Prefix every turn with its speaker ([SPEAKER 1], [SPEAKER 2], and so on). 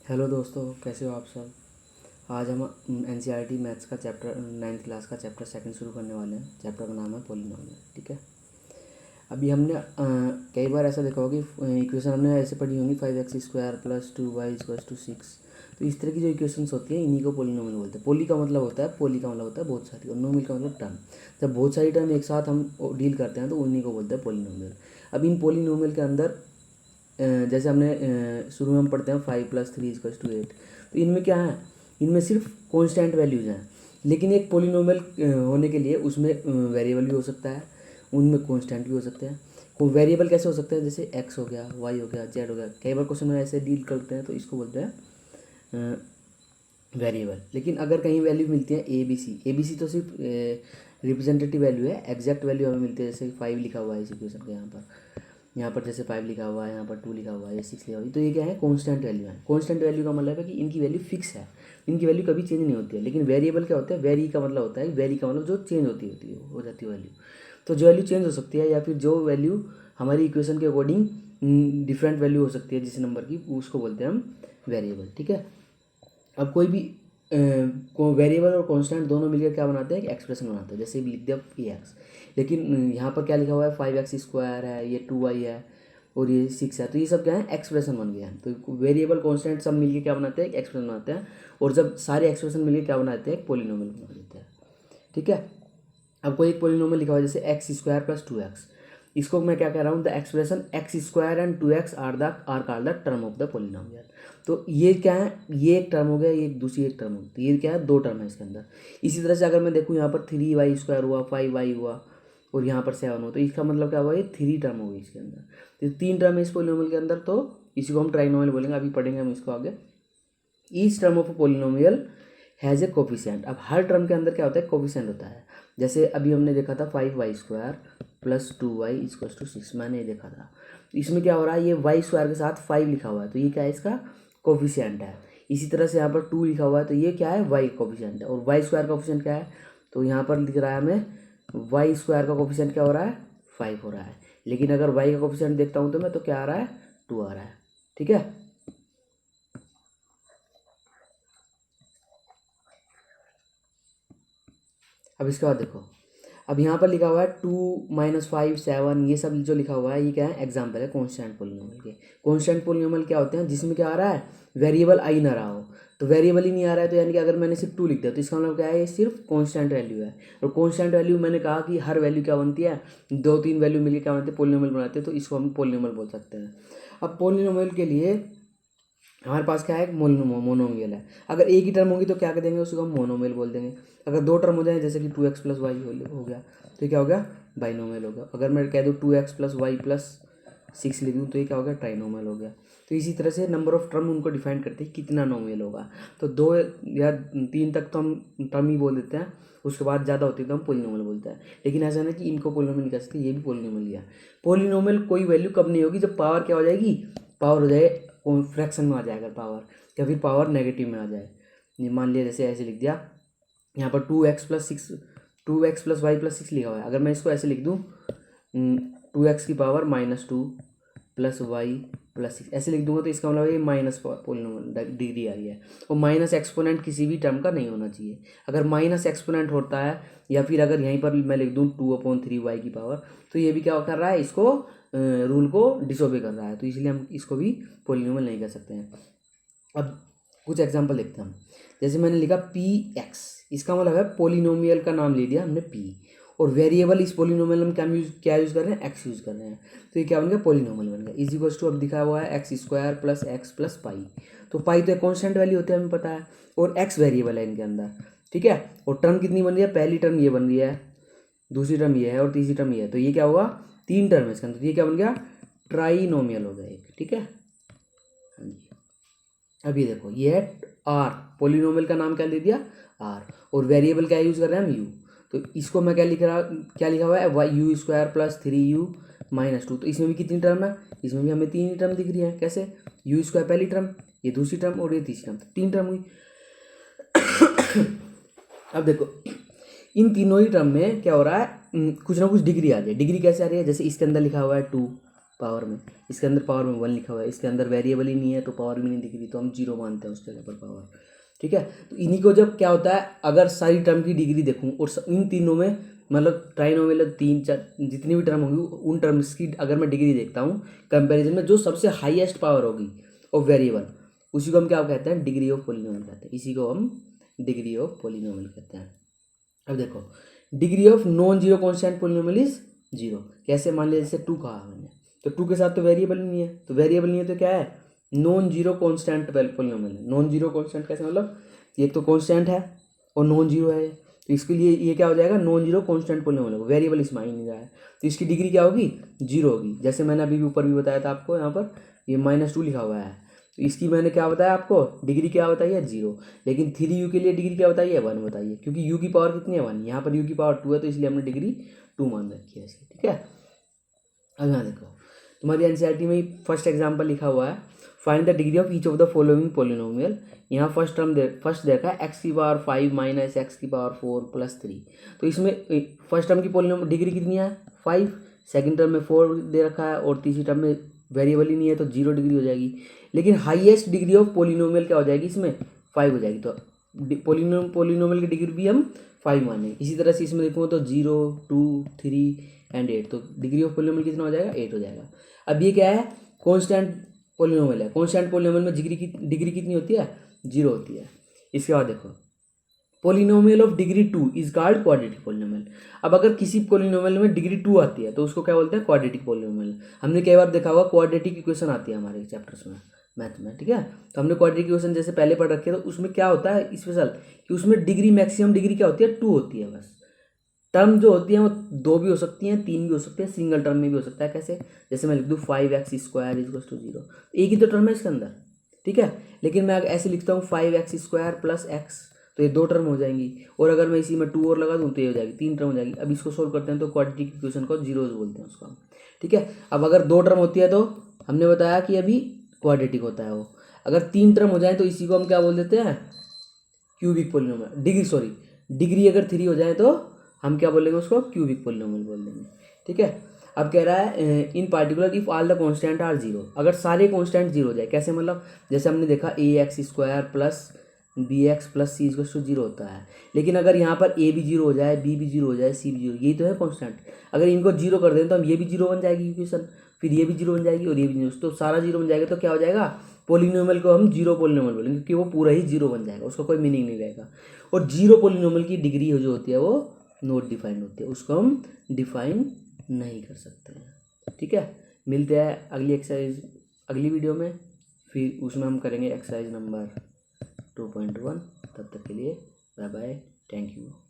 [SPEAKER 1] Hello दोस्तों, कैसे हो आप सब। आज हम एनसीईआरटी मैथ्स का चैप्टर 9th क्लास का चैप्टर सेकंड शुरू करने वाले हैं। चैप्टर का नाम है पॉलिनोमियल। ठीक है, अभी हमने कई बार ऐसा देखा होगा कि इक्वेशन हमने ऐसे पढ़ी होंगी 5x² + 2y = 6। तो इस तरह की जो इक्वेशंस होती हैं इन्हीं को पॉलिनोमियल बोलते हैं। पोली का मतलब होता है बहुत सारी, और नोमियल का मतलब टर्म। जब बहुत सारी टर्म एक साथ हम डील करते हैं तो उन्हीं को बोलते हैं पॉलिनोमियल। अब इन पॉलिनोमियल के अंदर जैसे हमने शुरू में हम पढ़ते हैं 5 + 3 = 8। तो इनमें क्या है, इनमें सिर्फ कांस्टेंट वैल्यूज़ हैं। लेकिन एक पॉलिनोमियल होने के लिए उसमें वेरिएबल भी हो सकता है, उनमें कांस्टेंट भी हो सकते हैं। वेरिएबल कैसे हो सकते हैं, जैसे एक्स हो गया, वाई हो गया, जेड हो गया। कई बार क्वेश्चन में ऐसे डील करते हैं तो इसको बोलते हैं वेरिएबल। लेकिन अगर कहीं वैल्यू मिलती है ए बी सी तो सिर्फ रिप्रेजेंटेटिव वैल्यू है। एग्जैक्ट वैल्यू हमें मिलती है, जैसे 5 लिखा हुआ है इस इक्वेशन के यहाँ पर जैसे 5 लिखा हुआ है, यहाँ पर 2 लिखा हुआ है, 6 लिखा हुआ है। तो ये क्या है, कांस्टेंट वैल्यू है। कांस्टेंट वैल्यू का मतलब है कि इनकी वैल्यू फिक्स है, इनकी वैल्यू कभी चेंज नहीं होती है। लेकिन वेरिएबल क्या होता है, वेरी का मतलब होता है, वेरी का मतलब जो चेंज होती है हो जाती है वैल्यू। तो जो वैल्यू चेंज हो सकती है या फिर जो वैल्यू हमारी इक्वेशन के अकॉर्डिंग डिफरेंट वैल्यू हो सकती है जिस नंबर की, उसको बोलते हैं हम वेरिएबल। ठीक है, अब कोई भी वेरिएबल और कांस्टेंट दोनों मिलकर क्या बनाते हैं, एक एक्सप्रेशन बनाते हैं। जैसे लिख दिया ए एक्स, लेकिन यहाँ पर क्या लिखा हुआ है, 5x² है, ये 2y है और ये 6 है। तो ये सब क्या है, एक्सप्रेशन बन गया है। तो वेरिएबल कांस्टेंट सब मिलके क्या बनाते हैं, एक एक्सप्रेशन बनाते हैं। और जब सारे एक्सप्रेशन मिलके क्या बनाते हैं, एक पॉलिनोमियल बना देते हैं। ठीक है, अब कोई एक पॉलिनोमियल लिखा हुआ है जैसे x² + 2x। इसको मैं क्या कह रहा हूँ, the expression x² and 2x are called the term of the polynomial. तो ये क्या है, ये एक टर्म हो गया, ये दूसरी एक टर्म होती है। ये क्या है, दो टर्म है इसके अंदर। इसी तरह से अगर मैं देखूँ यहाँ पर 3y² हुआ, 5y हुआ और यहाँ पर 7 हो, तो इसका मतलब क्या हुआ, ये 3 टर्म हो गई इसके अंदर। तो 3 टर्म है इस पॉलिनोमियल के अंदर, तो इसी को हम ट्राइनोमियल बोलेंगे। अभी पढ़ेंगे हम इसको आगे। Each term of polynomial has a coefficient. अब हर टर्म के अंदर क्या होता है, कोफिशिएंट होता है। जैसे अभी हमने देखा था 5y² + 2y = 6, मैंने ये देखा था। इसमें क्या हो रहा है, ये y² के साथ 5 लिखा हुआ है, तो ये क्या है, इसका कोफिशिएंट है। इसी तरह से यहाँ पर 2 लिखा हुआ है, तो ये क्या है, y कोफिशिएंट है। और y² का कोफिशिएंट क्या है, तो यहाँ पर दिख रहा है हमें y² का कोफिशिएंट क्या हो रहा है, 5 हो रहा है। लेकिन अगर y का कोफिशिएंट देखता हूँ तो मैं, तो क्या आ रहा है, 2 आ रहा है। ठीक है, अब इसके बाद देखो, अब यहाँ पर लिखा हुआ है 2 - 5 7, ये सब जो लिखा हुआ है ये क्या है, एग्जाम्पल है कॉन्स्टेंट पोलिनोमियल के। कॉन्स्टेंट पोलिनोमियल क्या होते हैं, जिसमें क्या आ रहा है, वेरिएबल आ ही ना रहा हो। तो वेरिएबल ही नहीं आ रहा है, तो यानी कि अगर मैंने सिर्फ 2 लिख दिया तो इसका मतलब क्या है, ये सिर्फ कॉन्स्टेंट वैल्यू है। और कॉन्स्टेंट वैल्यू मैंने कहा कि हर वैल्यू क्या बनती है, 2-3 वैल्यू मिलकर क्या बनती है, पोलिनोमियल बनाते हैं। तो इसको हम पोलिनोमियल बोल सकते हैं। अब पोलिनोमियल के लिए हमारे पास क्या है, मोनोमियल है। अगर एक ही टर्म होगी तो क्या कर देंगे, उसको हम मोनोमियल बोल देंगे। अगर दो टर्म हो जाए, जैसे कि 2x + y हो गया, तो ये क्या हो गया, बाइनोमियल हो गया। अगर मैं कह दूँ 2x + y + 6 लिख दूँ, तो ये क्या हो गया, ट्राइनोमियल हो गया। तो इसी तरह से नंबर ऑफ टर्म उनको डिफाइन करते हैं कितना नोमियल होगा। तो 2 या 3 तक तो हम टर्म ही बोल देते हैं, उसके बाद ज़्यादा होती है तो हम पोलिनोमियल बोलते हैं। लेकिन ऐसा नहीं कि इनको पोलिनोमियल नहीं कह सकते, ये भी पोलिनोमियल ही है। पोलिनोमियल कोई वैल्यू कब नहीं होगी, जब पावर क्या हो जाएगी, पावर हो जाए फ्रैक्शन में आ जाएगा पावर, या फिर पावर नेगेटिव में आ जाए। ये मान लिया जैसे ऐसे लिख दिया, यहाँ पर 2x + y + 6 लिखा हुआ है। अगर मैं इसको ऐसे लिख दूँ, 2x की पावर -2 + y + 6 ऐसे लिख दूंगा, तो इसका मतलब ये माइनस पोलिनोमियल डिग्री आ रही है। और माइनस एक्सपोनेंट किसी भी टर्म का नहीं होना चाहिए। अगर माइनस एक्सपोनेंट होता है, या फिर अगर यहीं पर मैं लिख दूँ 2/3y की पावर, तो ये भी क्या कर रहा है, इसको रूल को डिसोबे कर रहा है। तो इसलिए हम इसको भी पोलिनोमियल नहीं कर सकते हैं। अब कुछ एग्जांपल देखते हैं हम। जैसे मैंने लिखा px, इसका मतलब है पोलिनोमियल का नाम ले दिया हमने p, और वेरिएबल इस पोलिनोमियल में क्या यूज़ कर रहे हैं, x यूज़ कर रहे हैं। तो ये क्या बन गया, पोलिनोमियल बन गया। = अब दिखा हुआ है x² + x + पाई। तो पाई तो एक कॉन्स्टेंट वैल्यू होती है, हमें पता है, और x वेरिएबल है इनके अंदर। ठीक है, और टर्म कितनी बन रही है, पहली टर्म ये बन रही है, दूसरी टर्म ये है, और तीसरी टर्म ये है। तो ये क्या हुआ, 3 टर्म है इसके अंदर। तो ये क्या बन गया, ट्राइनोमियल हो गया एक। ठीक है, हाँ जी। अभी देखो ये है आर, पोलिनोमियल का नाम क्या दे दिया, आर, और वेरिएबल क्या यूज़ कर रहे हैं हम, यू। तो इसको मैं क्या लिखा हुआ है, u² + 3u - 2। तो इसमें भी कितनी टर्म है, इसमें भी हमें 3 ही टर्म दिख रही है। कैसे, u² पहली टर्म, ये दूसरी टर्म और ये तीसरी टर्म, तो 3 टर्म हुई। अब देखो इन तीनों ही टर्म में क्या हो रहा है, कुछ ना कुछ डिग्री आ रही है। डिग्री कैसे आ रही है, जैसे इसके अंदर लिखा हुआ है 2, पावर में, इसके अंदर पावर में 1 लिखा हुआ है, इसके अंदर वेरिएबल ही नहीं है तो पावर भी नहीं दिख रही, तो हम 0 मानते हैं उस जगह पर पावर। ठीक है, तो इन्हीं को जब क्या होता है, अगर सारी टर्म की डिग्री देखूँ और इन तीनों में मतलब ट्राइनोमियल 3 4 जितनी भी टर्म होगी उन टर्म्स की अगर मैं डिग्री देखता हूँ कंपैरिजन में, जो सबसे हाईएस्ट पावर होगी और वेरिएबल, उसी को हम क्या कहते हैं, डिग्री ऑफ पॉलिनोमियल कहते हैं। इसी को हम डिग्री ऑफ पॉलिनोमियल कहते हैं। अब देखो, degree of non zero constant polynomial is 0। कैसे, मान लिया जैसे 2 कहा मैंने, तो 2 के साथ तो वेरिएबल नहीं है, तो वेरिएबल नहीं है तो क्या है, नॉन जीरो कॉन्स्टेंट पॉलिनोमियल है। नॉन जीरो कॉन्स्टेंट कैसे, मतलब एक तो कॉन्स्टेंट है और नॉन जीरो है, तो इसके लिए ये क्या हो जाएगा, non zero constant polynomial, variable इसमें आ ही नहीं रहा है, तो इसकी डिग्री क्या होगी, 0 होगी। जैसे मैंने अभी भी ऊपर भी बताया था आपको, यहाँ पर ये -2 लिखा हुआ है, तो इसकी मैंने क्या बताया आपको, डिग्री क्या बताई है, 0। लेकिन 3u के लिए डिग्री क्या बताइए, 1 बताइए, क्योंकि u की पावर कितनी है, 1, यहाँ पर u की पावर 2 है, तो इसलिए हमने डिग्री 2 मान रखी है इसकी। ठीक है, अब यहाँ देखो, तुम्हारी एनसीईआरटी में फर्स्ट एग्जाम्पल लिखा हुआ है, find the degree of each of the following polynomial. यहाँ फर्स्ट देखा है x की पावर 5 माइनस x की पावर 4 प्लस 3, तो इसमें फर्स्ट टर्म की पॉलिनोमियल डिग्री कितनी है, 5, सेकंड टर्म में 4 दे रखा है और तीसरी टर्म में वेरिएबल ही नहीं है तो 0 डिग्री हो जाएगी। लेकिन हाईएस्ट डिग्री ऑफ पॉलिनोमियल क्या हो जाएगी, इसमें 5 हो जाएगी, तो पॉलिनोमियल की डिग्री भी हम 5 माने। इसी तरह से इसमें देखूँगा तो 0 2 3 एंड 8, तो डिग्री ऑफ पॉलिनोमियल कितना हो जाएगा, 8 हो जाएगा। अब ये क्या है, कॉन्स्टेंट पॉलिनोमियल है, कॉन्स्टेंट पॉलिनोमियल में डिग्री कितनी होती है, 0 होती है। इसके बाद देखो, polynomial of degree 2 is called quadratic polynomial. अब अगर किसी पॉलिनोमियल में डिग्री 2 आती है तो उसको क्या बोलते हैं, क्वाड्रेटिक पॉलिनोमियल। हमने कई बार देखा होगा क्वाड्रेटिक इक्वेशन आती है हमारे चैप्टर्स में मैथ में। ठीक है, तो हमने क्वाड्रेटिक इक्वेशन जैसे पहले पढ़ रखे हैं, तो उसमें क्या होता है स्पेशल कि उसमें डिग्री मैक्सिमम डिग्री क्या होती है, 2 होती है बस। टर्म जो होती है वो 2 भी हो सकती हैं, 3 भी हो सकती है, सिंगल टर्म में भी हो सकता है। कैसे, जैसे मैं लिख दूँ 5x² = 0, एक ही तो टर्म है इसके अंदर। ठीक है, लेकिन मैं अगर ऐसे लिखता हूँ 5x² + x, तो ये 2 टर्म हो जाएंगी, और अगर मैं इसी में 2 और लगा दूँ तो ये हो जाएगी 3 टर्म हो जाएगी। अब इसको सोल्व करते हैं तो क्वाड्रेटिक इक्वेशन को जीरोज बोलते हैं उसको हम। ठीक है, अब अगर 2 टर्म होती है तो हमने बताया कि अभी क्वाड्रेटिक होता है वो। अगर 3 टर्म हो जाए तो इसी को हम क्या बोल देते हैं, क्यूबिक पॉलिनोमियल। डिग्री अगर 3 हो जाए तो हम क्या बोलेंगे उसको, क्यूबिक पॉलिनोमियल बोल देंगे। ठीक है, अब कह रहा है in particular if all the constant are 0, अगर सारे कॉन्स्टेंट 0 हो जाए। कैसे, मतलब जैसे हमने देखा ax² + bx + c = 0 होता है, लेकिन अगर यहाँ पर a भी 0 हो जाए, b भी 0 हो जाए, c भी 0, यही तो है कॉन्स्टेंट। अगर इनको 0 कर दें तो हम ये भी 0 बन जाएगी इक्वेशन, फिर ये भी 0 बन जाएगी और ये भी 0, तो सारा 0 बन जाएगा। तो क्या हो जाएगा, पॉलिनोमियल को हम 0 पॉलिनोमियल बोलेंगे, क्योंकि वो पूरा ही 0 बन जाएगा, उसका कोई मीनिंग नहीं रहेगा। और 0 पॉलिनोमियल की डिग्री जो होती है वो नॉट डिफाइंड होती है, उसको हम डिफाइन नहीं कर सकते हैं। ठीक है, मिलते हैं अगली एक्सरसाइज अगली वीडियो में, फिर उसमें हम करेंगे एक्सरसाइज नंबर 2.1। तब तक के लिए बाय बाय, थैंक यू।